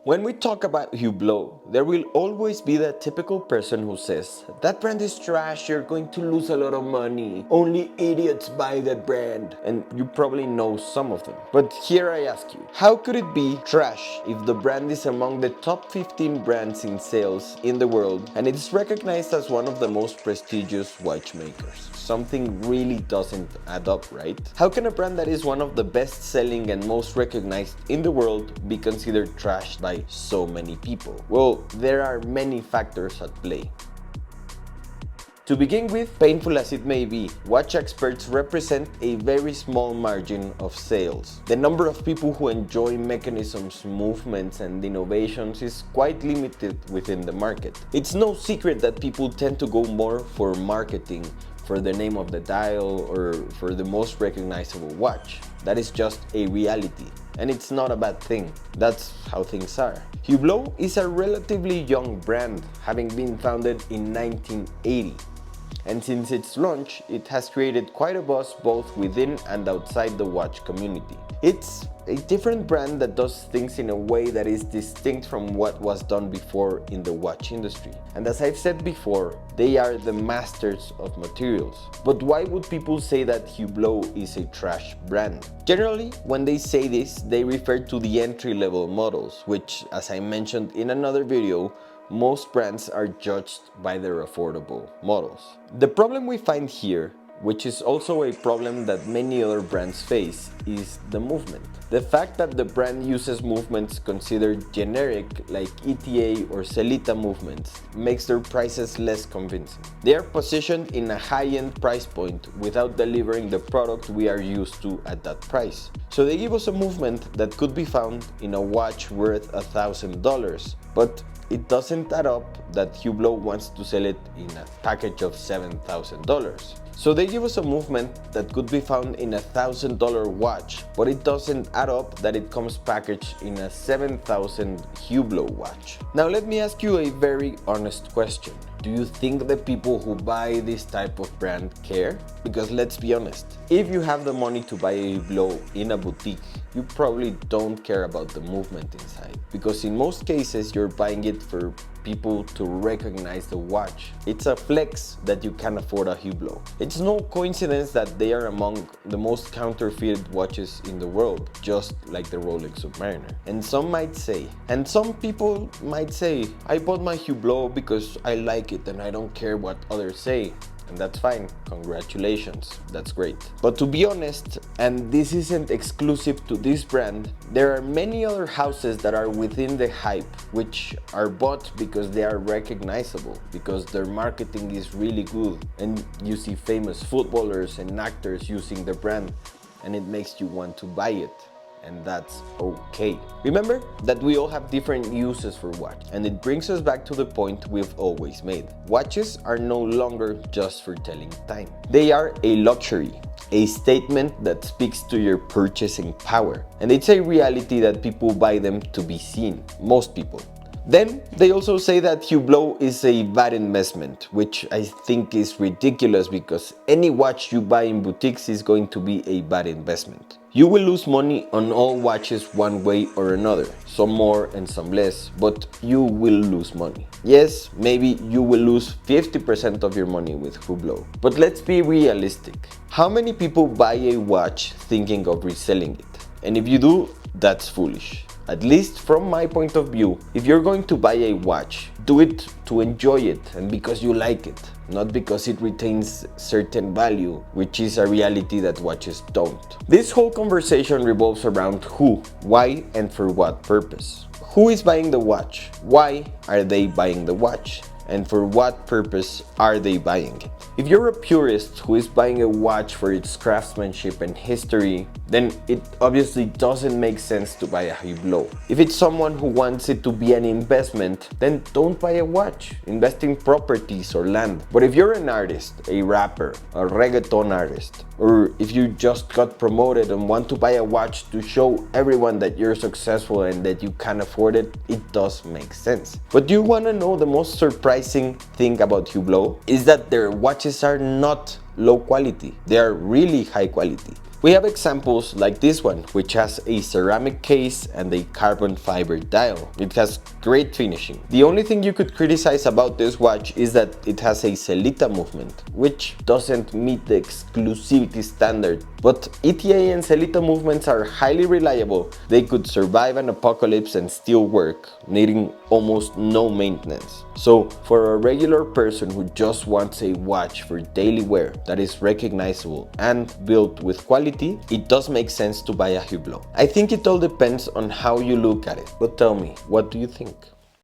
When we talk about Hublot, there will always be that typical person who says, that brand is trash, you're going to lose a lot of money, only idiots buy that brand. And you probably know some of them. But here I ask you, how could it be trash if the brand is among the top 15 brands in sales in the world and it's recognized as one of the most prestigious watchmakers? Something really doesn't add up, right? How can a brand that is one of the best selling and most recognized in the world be considered trash by so many people? Well, there are many factors at play. To begin with, painful as it may be, watch experts represent a very small margin of sales. The number of people who enjoy mechanisms, movements, and innovations is quite limited within the market. It's no secret that people tend to go more for marketing, for the name of the dial, or for the most recognizable watch. That is just a reality, and it's not a bad thing. That's how things are. Hublot is a relatively young brand, having been founded in 1980. And since its launch, it has created quite a buzz both within and outside the watch community. It's a different brand that does things in a way that is distinct from what was done before in the watch industry. And as I've said before, they are the masters of materials. But why would people say that Hublot is a trash brand? Generally, when they say this, they refer to the entry-level models, which, as I mentioned in another video, most brands are judged by their affordable models. The problem we find here, which is also a problem that many other brands face, is the movement. The fact that the brand uses movements considered generic like ETA or Celita movements makes their prices less convincing. They are positioned in a high-end price point without delivering the product we are used to at that price. So they give us a movement that could be found in a watch worth $1,000, but it doesn't add up that Hublot wants to sell it in a package of $7,000. So they give us a movement that could be found in a $1,000 watch, but it doesn't add up that it comes packaged in a $7,000 Hublot watch. Now let me ask you a very honest question. Do you think the people who buy this type of brand care? Because let's be honest, if you have the money to buy a Hublot in a boutique, you probably don't care about the movement inside. Because in most cases, you're buying it for people to recognize the watch. It's a flex that you can afford a Hublot. It's no coincidence that they are among the most counterfeited watches in the world, just like the Rolex Submariner. And some people might say, I bought my Hublot because I like it and I don't care what others say. And that's fine, congratulations, that's great. But to be honest, and this isn't exclusive to this brand, there are many other houses that are within the hype, which are bought because they are recognizable, because their marketing is really good, and you see famous footballers and actors using the brand, and it makes you want to buy it. And that's okay. Remember that we all have different uses for watch, and it brings us back to the point we've always made. Watches are no longer just for telling time. They are a luxury, a statement that speaks to your purchasing power. And it's a reality that people buy them to be seen, most people. Then they also say that Hublot is a bad investment, which I think is ridiculous because any watch you buy in boutiques is going to be a bad investment. You will lose money on all watches one way or another, some more and some less, but you will lose money. Yes, maybe you will lose 50% of your money with Hublot, but let's be realistic. How many people buy a watch thinking of reselling it? And if you do, that's foolish. At least from my point of view, if you're going to buy a watch, do it to enjoy it and because you like it, not because it retains certain value, which is a reality that watches don't. This whole conversation revolves around who, why, and for what purpose. Who is buying the watch? Why are they buying the watch? And for what purpose are they buying it? If you're a purist who is buying a watch for its craftsmanship and history, then it obviously doesn't make sense to buy a Hublot. If it's someone who wants it to be an investment, then don't buy a watch. Invest in properties or land. But if you're an artist, a rapper, a reggaeton artist, or if you just got promoted and want to buy a watch to show everyone that you're successful and that you can afford it, it does make sense. But do you want to know the most surprising thing about Hublot? Is that their watches are not low quality. They are really high quality. We have examples like this one, which has a ceramic case and a carbon fiber dial. It has great finishing. The only thing you could criticize about this watch is that it has a Celita movement, which doesn't meet the exclusivity standard. But ETA and Celita movements are highly reliable. They could survive an apocalypse and still work, needing almost no maintenance. So for a regular person who just wants a watch for daily wear that is recognizable and built with quality, it does make sense to buy a Hublot. I think it all depends on how you look at it. But tell me, what do you think?